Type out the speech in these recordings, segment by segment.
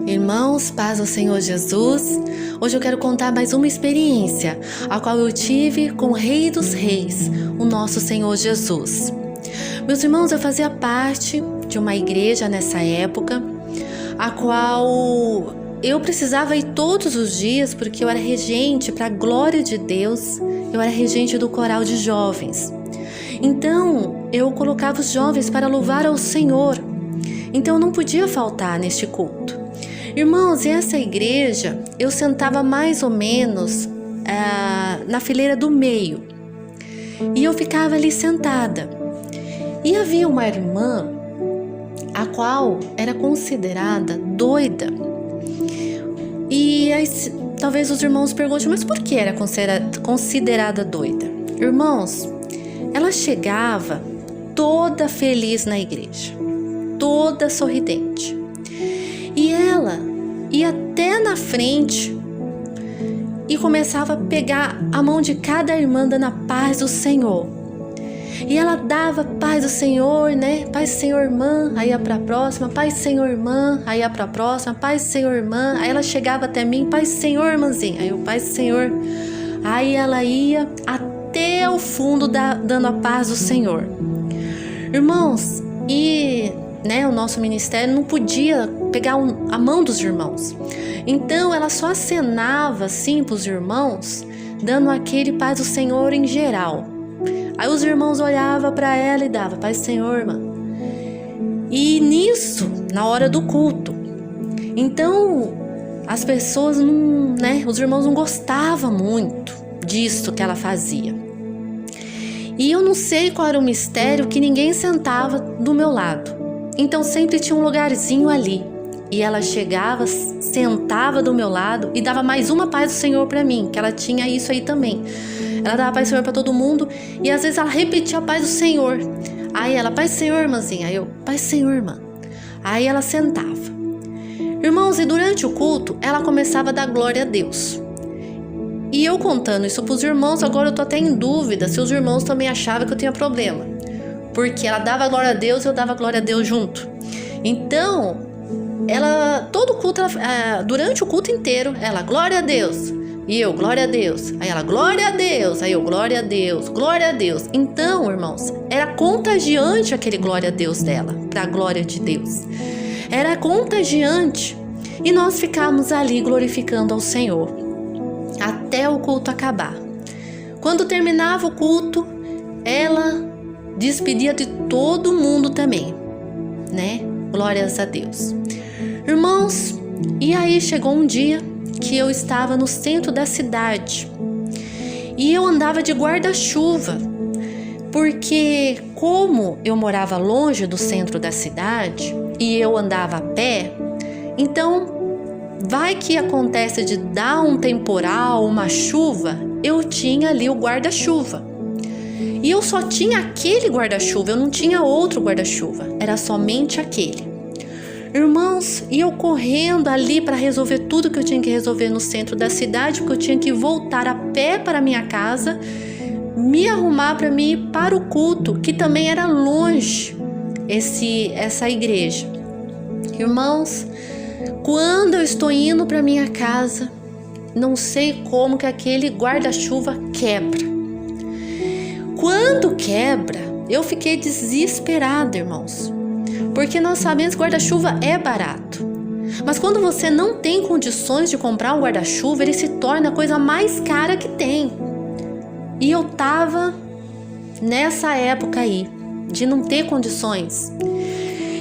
Irmãos, paz ao Senhor Jesus. Hoje eu quero contar mais uma experiência, a qual eu tive com o Rei dos Reis, o nosso Senhor Jesus. Meus irmãos, eu fazia parte de uma igreja nessa época, a qual eu precisava ir todos os dias, porque eu era regente, para a glória de Deus, eu era regente do coral de jovens. Então, eu colocava os jovens para louvar ao Senhor. Então, eu não podia faltar neste culto. Irmãos, e essa igreja, eu sentava mais ou menos na fileira do meio. E eu ficava ali sentada. E havia uma irmã, a qual era considerada doida. E aí, talvez os irmãos perguntem, mas por que era considerada doida? Irmãos, ela chegava toda feliz na igreja, toda sorridente. E ela ia até na frente e começava a pegar a mão de cada irmã dando a paz do Senhor. E ela dava paz do Senhor, né? Paz do Senhor, irmã. Aí ia pra próxima, paz do Senhor, irmã. Aí ia pra próxima, paz do Senhor, irmã. Aí ela chegava até mim, paz do Senhor, irmãzinha. Aí eu, paz do Senhor. Aí ela ia até o fundo dando a paz do Senhor. Irmãos, e o nosso ministério não podia pegar a mão dos irmãos. Então ela só acenava assim para os irmãos, dando aquele paz do Senhor em geral. Aí os irmãos olhavam para ela e davam paz do Senhor, irmã. E nisso, na hora do culto, então as pessoas não, os irmãos não gostavam muito disso que ela fazia. E eu não sei qual era o mistério que ninguém sentava do meu lado. Então sempre tinha um lugarzinho ali. E ela chegava, sentava do meu lado e dava mais uma paz do Senhor para mim, que ela tinha isso aí também. Ela dava paz do Senhor para todo mundo e às vezes ela repetia a paz do Senhor. Aí ela, paz do Senhor, irmãzinha. Aí eu, paz do Senhor, irmã. Aí ela sentava. Irmãos, e durante o culto, ela começava a dar glória a Deus. E eu contando isso para os irmãos, agora eu tô até em dúvida se os irmãos também achavam que eu tinha problema. Porque ela dava glória a Deus e eu dava glória a Deus junto. Então, todo culto, durante o culto inteiro, ela, glória a Deus. E eu, glória a Deus. Aí ela, glória a Deus. Aí eu, glória a Deus, glória a Deus. Então, irmãos, era contagiante aquele glória a Deus dela, para a glória de Deus. Era contagiante. E nós ficávamos ali glorificando ao Senhor, até o culto acabar. Quando terminava o culto, ela despedia de todo mundo também, Glórias a Deus. Irmãos, e aí chegou um dia que eu estava no centro da cidade e eu andava de guarda-chuva, porque como eu morava longe do centro da cidade e eu andava a pé, então vai que acontece de dar um temporal, uma chuva, eu tinha ali o guarda-chuva. E eu só tinha aquele guarda-chuva, eu não tinha outro guarda-chuva, era somente aquele. Irmãos, e eu correndo ali para resolver tudo que eu tinha que resolver no centro da cidade, porque eu tinha que voltar a pé para minha casa, me arrumar para mim ir para o culto, que também era longe, essa igreja. Irmãos, quando eu estou indo para minha casa, não sei como que aquele guarda-chuva quebra. Quando quebra, eu fiquei desesperada, irmãos, porque nós sabemos que guarda-chuva é barato. Mas quando você não tem condições de comprar um guarda-chuva, ele se torna a coisa mais cara que tem. E eu tava nessa época aí, de não ter condições.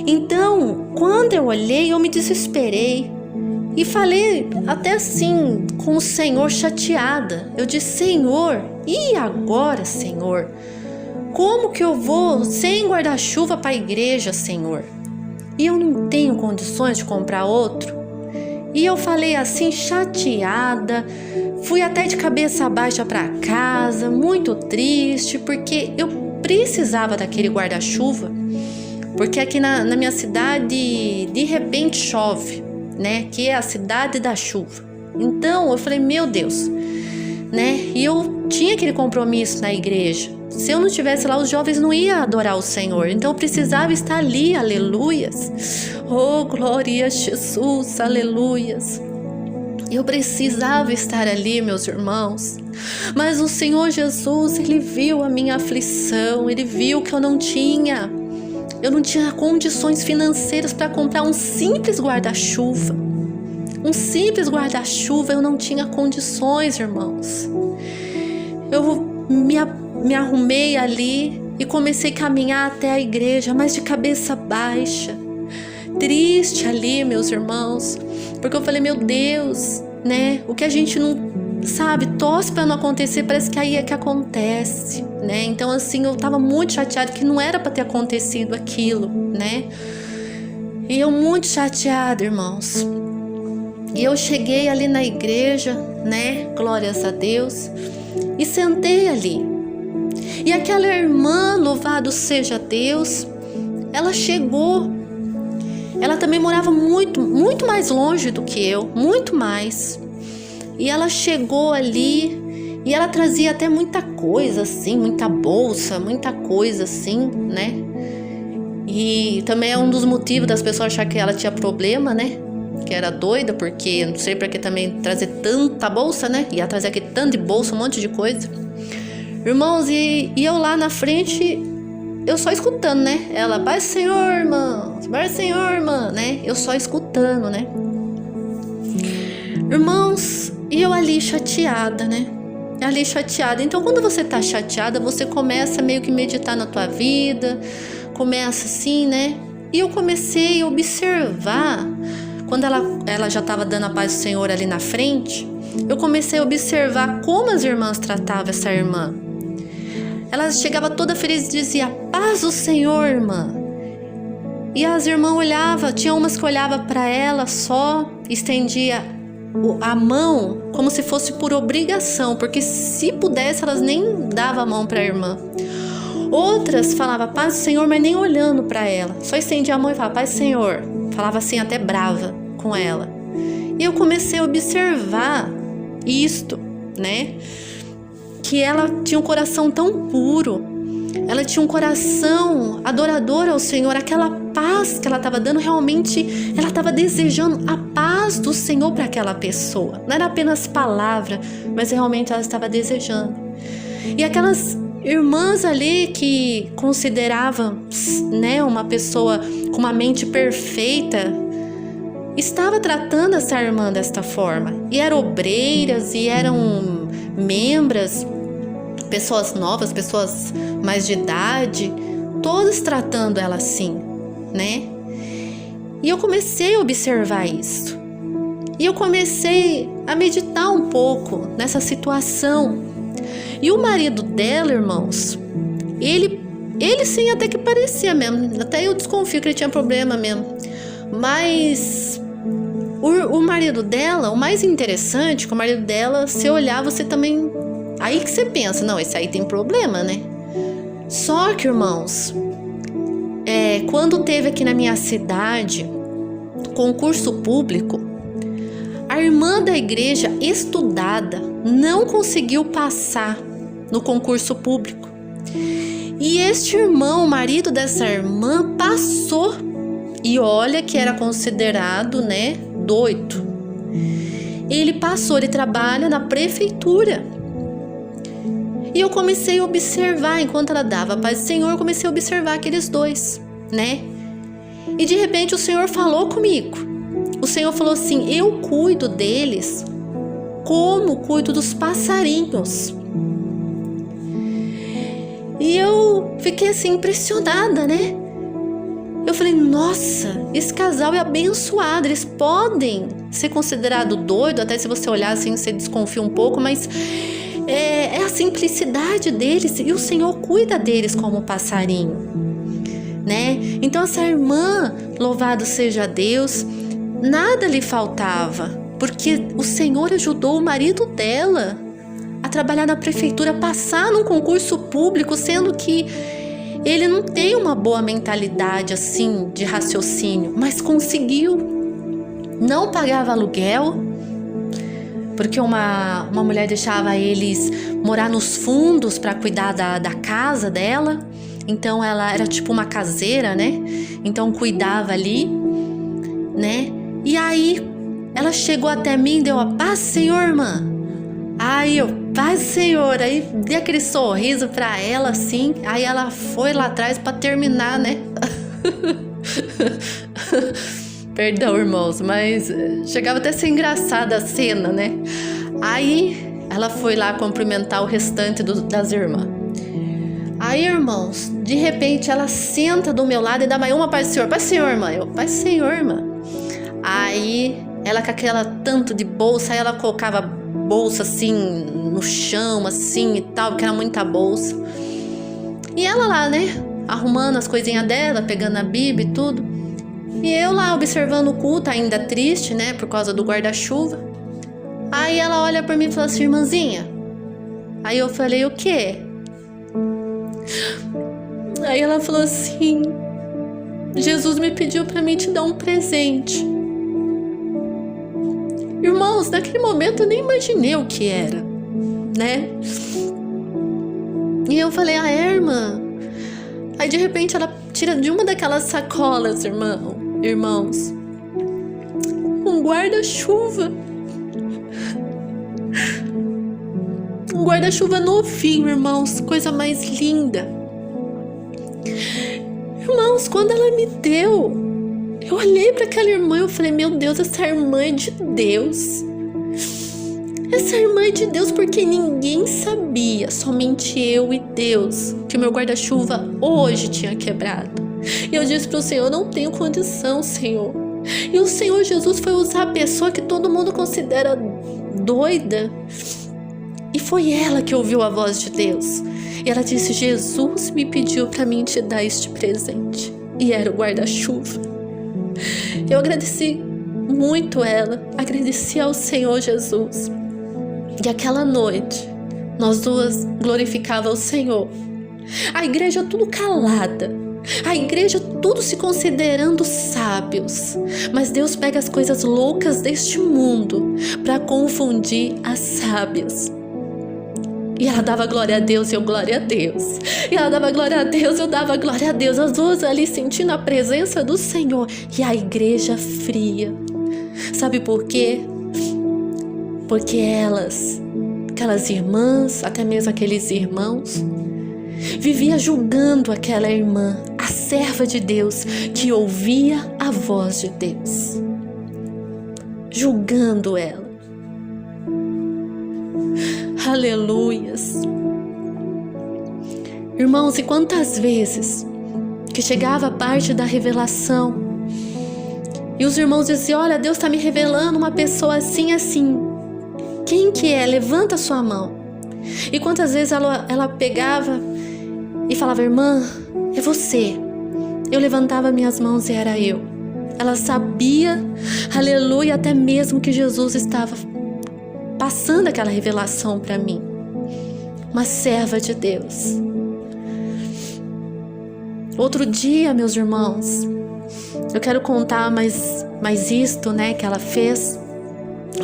Então, quando eu olhei, eu me desesperei e falei até assim com o Senhor, chateada. Eu disse, Senhor, e agora, Senhor? Como que eu vou sem guarda-chuva para a igreja, Senhor? E eu não tenho condições de comprar outro? E eu falei assim, chateada, fui até de cabeça baixa para casa, muito triste, porque eu precisava daquele guarda-chuva, porque aqui na minha cidade, de repente chove, que é a cidade da chuva. Então eu falei, meu Deus, e eu tinha aquele compromisso na igreja. Se eu não estivesse lá, os jovens não iam adorar o Senhor. Então eu precisava estar ali, aleluias. Oh, glória a Jesus, aleluias. Eu precisava estar ali, meus irmãos. Mas o Senhor Jesus, Ele viu a minha aflição. Ele viu que eu não tinha condições financeiras para comprar um simples guarda-chuva. Um simples guarda-chuva eu não tinha condições, irmãos. Eu me arrumei ali e comecei a caminhar até a igreja, mas de cabeça baixa. Triste ali, meus irmãos. Porque eu falei, meu Deus, né? O que a gente não sabe, torce para não acontecer, parece que aí é que acontece, né? Então assim, eu tava muito chateada que não era para ter acontecido aquilo, né? E eu muito chateada, irmãos. E eu cheguei ali na igreja, né? Glórias a Deus. E sentei ali. E aquela irmã, louvado seja Deus, ela chegou. Ela também morava muito, muito mais longe do que eu, muito mais. E ela chegou ali e ela trazia até muita coisa assim, muita bolsa, muita coisa assim, né? E também é um dos motivos das pessoas acharem que ela tinha problema, né? Que era doida, porque não sei pra que também trazer tanta bolsa, né? Ia trazer aqui tanto de bolsa, um monte de coisa. Irmãos, e eu lá na frente, eu só escutando, né? Ela, paz Senhor, irmão, paz Senhor, irmã, né? Eu só escutando, né? Irmãos, e eu ali chateada, né? Ali chateada. Então, quando você tá chateada, você começa meio que meditar na tua vida, começa assim, né? E eu comecei a observar, quando ela já estava dando a paz do Senhor ali na frente, eu comecei a observar como as irmãs tratavam essa irmã. Ela chegava toda feliz e dizia, paz do Senhor, irmã. E as irmãs olhavam, tinha umas que olhavam para ela só, estendia a mão como se fosse por obrigação, porque se pudesse elas nem davam a mão para a irmã. Outras falavam paz do Senhor, mas nem olhando para ela, só estendia a mão e falava paz do Senhor, falava assim até brava com ela. E eu comecei a observar isto, né? Que ela tinha um coração tão puro, ela tinha um coração adorador ao Senhor, aquela paz que ela estava dando, realmente ela estava desejando a paz do Senhor para aquela pessoa, não era apenas palavra, mas realmente ela estava desejando. E aquelas irmãs ali que consideravam, né, uma pessoa com uma mente perfeita, estava tratando essa irmã desta forma, e eram obreiras, e eram membras, pessoas novas, pessoas mais de idade, todos tratando ela assim, né? E eu comecei a observar isso. E eu comecei a meditar um pouco nessa situação. E o marido dela, irmãos, ele sim até que parecia mesmo, até eu desconfio que ele tinha problema mesmo. Mas o marido dela, o mais interessante, que o marido dela, se olhar, você também... Aí que você pensa, não, esse aí tem problema, né? Só que, irmãos, quando teve aqui na minha cidade concurso público, a irmã da igreja estudada não conseguiu passar no concurso público. E este irmão, o marido dessa irmã, passou. E olha que era considerado, né, doido. Ele passou, ele trabalha na prefeitura. E eu comecei a observar, enquanto ela dava a paz do Senhor, eu comecei a observar aqueles dois, né? E de repente o Senhor falou comigo. O Senhor falou assim, eu cuido deles como cuido dos passarinhos. E eu fiquei assim impressionada, né? Eu falei, nossa, esse casal é abençoado, eles podem ser considerados doidos, até se você olhar assim, você desconfia um pouco, mas é a simplicidade deles, e o Senhor cuida deles como passarinho, né? Então essa irmã, louvado seja Deus, nada lhe faltava, porque o Senhor ajudou o marido dela a trabalhar na prefeitura, passar num concurso público, sendo que ele não tem uma boa mentalidade assim de raciocínio, mas conseguiu. Não pagava aluguel, porque uma mulher deixava eles morar nos fundos para cuidar da casa dela. Então ela era tipo uma caseira, né? Então cuidava ali, né? E aí ela chegou até mim e deu a paz, Senhor, irmã. Aí eu, paz, Senhor. Aí dei aquele sorriso pra ela assim. Aí ela foi lá atrás pra terminar, né? Perdão, irmãos, mas chegava até a ser engraçada a cena, né? Aí ela foi lá cumprimentar o restante das irmãs. Aí, irmãos, de repente ela senta do meu lado e dá mais uma paz, Senhor, irmã. Eu, paz, Senhor, irmã. Aí ela com aquela tanto de bolsa, aí ela colocava bolsa assim no chão, assim e tal, porque era muita bolsa. E ela lá, né, arrumando as coisinhas dela, pegando a Bíblia e tudo. E eu lá observando o culto, ainda triste, né, por causa do guarda-chuva. Aí ela olha pra mim e fala assim, irmãzinha. Aí eu falei, o quê? Aí ela falou assim, Jesus me pediu pra mim te dar um presente. Irmãos, naquele momento eu nem imaginei o que era, né? E eu falei, irmã? Aí de repente ela tira de uma daquelas sacolas, irmãos, um guarda-chuva. Um guarda-chuva novinho, irmãos, coisa mais linda. Irmãos, quando ela me deu, eu olhei para aquela irmã e eu falei, meu Deus, essa irmã é de Deus. Essa irmã é de Deus, porque ninguém sabia, somente eu e Deus, que meu guarda-chuva hoje tinha quebrado. E eu disse para o Senhor, eu não tenho condição, Senhor. E o Senhor Jesus foi usar a pessoa que todo mundo considera doida. E foi ela que ouviu a voz de Deus. E ela disse, Jesus me pediu para mim te dar este presente. E era o guarda-chuva. Eu agradeci muito ela, agradeci ao Senhor Jesus. E aquela noite, nós duas glorificávamos o Senhor. A igreja tudo calada, a igreja tudo se considerando sábios. Mas Deus pega as coisas loucas deste mundo para confundir as sábias. E ela dava glória a Deus e eu glória a Deus. E ela dava glória a Deus e eu dava glória a Deus. As duas ali sentindo a presença do Senhor. E a igreja fria. Sabe por quê? Porque aquelas irmãs, até mesmo aqueles irmãos, vivia julgando aquela irmã, a serva de Deus, que ouvia a voz de Deus. Julgando ela. Aleluias. Irmãos, e quantas vezes que chegava a parte da revelação e os irmãos diziam, olha, Deus está me revelando uma pessoa assim, assim. Quem que é? Levanta a sua mão. E quantas vezes ela pegava e falava, irmã, é você. Eu levantava minhas mãos e era eu. Ela sabia, aleluia, até mesmo que Jesus estava passando aquela revelação para mim. Uma serva de Deus. Outro dia, meus irmãos, eu quero contar mais isto, né, que ela fez,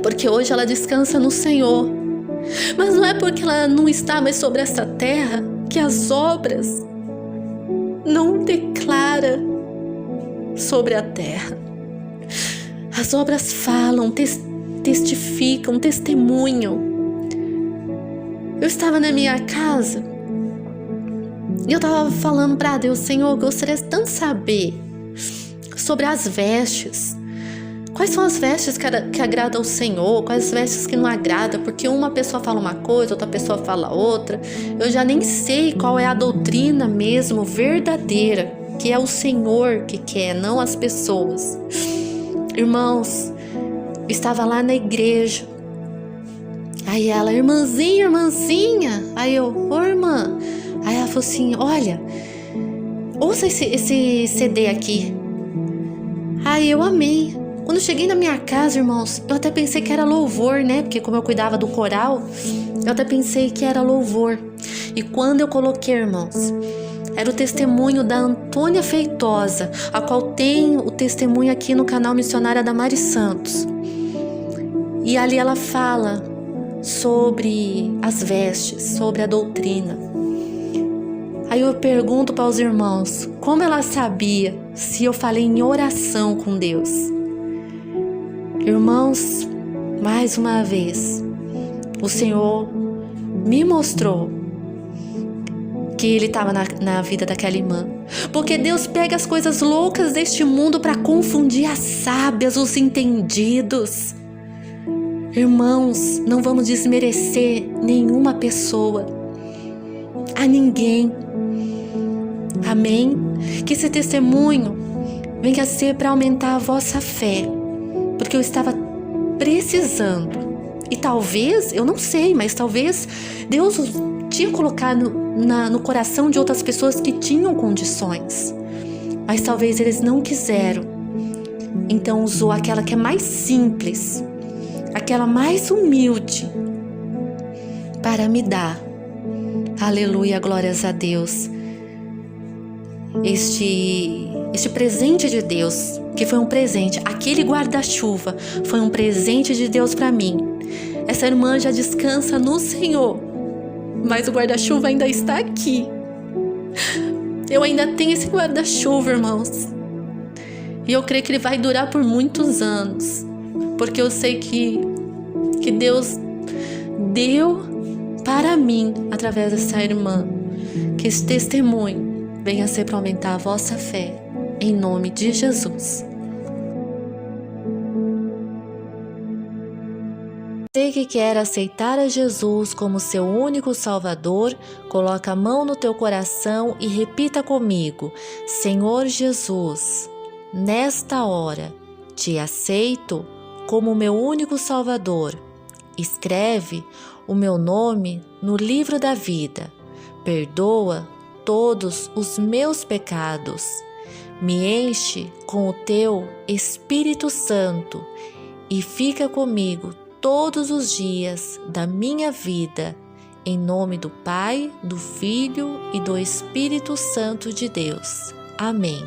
porque hoje ela descansa no Senhor. Mas não é porque ela não está mais sobre essa terra que as obras não declara sobre a terra. As obras falam, testificam, testemunham. Eu estava na minha casa e eu estava falando para Deus, Senhor, eu gostaria tanto de saber sobre as vestes. Quais são as vestes que agradam ao Senhor? Quais as vestes que não agradam? Porque uma pessoa fala uma coisa, outra pessoa fala outra. Eu já nem sei qual é a doutrina mesmo verdadeira, que é o Senhor que quer, não as pessoas. Irmãos, estava lá na igreja. Aí ela, irmãzinha. Aí eu, ô irmã. Aí ela falou assim, olha, ouça esse CD aqui. Aí eu amei. Quando eu cheguei na minha casa, irmãos, eu até pensei que era louvor, né? Porque como eu cuidava do coral, eu até pensei que era louvor. E quando eu coloquei, irmãos, era o testemunho da Antônia Feitosa, a qual tem o testemunho aqui no canal Missionária da Mari Santos. E ali ela fala sobre as vestes, sobre a doutrina. Aí eu pergunto para os irmãos, como ela sabia se eu falei em oração com Deus? Irmãos, mais uma vez, o Senhor me mostrou que Ele estava na vida daquela irmã. Porque Deus pega as coisas loucas deste mundo para confundir as sábias, os entendidos. Irmãos, não vamos desmerecer nenhuma pessoa, a ninguém. Amém? Que esse testemunho venha a ser para aumentar a vossa fé, porque eu estava precisando. E talvez, eu não sei, mas talvez Deus tinha colocado no coração de outras pessoas que tinham condições, mas talvez eles não quiseram. Então usou aquela que é mais simples, aquela mais humilde, para me dar. Aleluia, glórias a Deus. Este presente de Deus, que foi um presente, aquele guarda-chuva foi um presente de Deus para mim. Essa irmã já descansa no Senhor, mas o guarda-chuva ainda está aqui. Eu ainda tenho esse guarda-chuva, irmãos, e eu creio que ele vai durar por muitos anos, porque eu sei que Deus deu para mim através dessa irmã. Que esse testemunho venha a ser para aumentar a vossa fé, em nome de Jesus. Você que quer aceitar a Jesus como seu único Salvador, coloca a mão no teu coração e repita comigo: Senhor Jesus, nesta hora te aceito como meu único Salvador. Escreve o meu nome no livro da vida. Perdoa todos os meus pecados. Me enche com o teu Espírito Santo e fica comigo todos os dias da minha vida, em nome do Pai, do Filho e do Espírito Santo de Deus. Amém.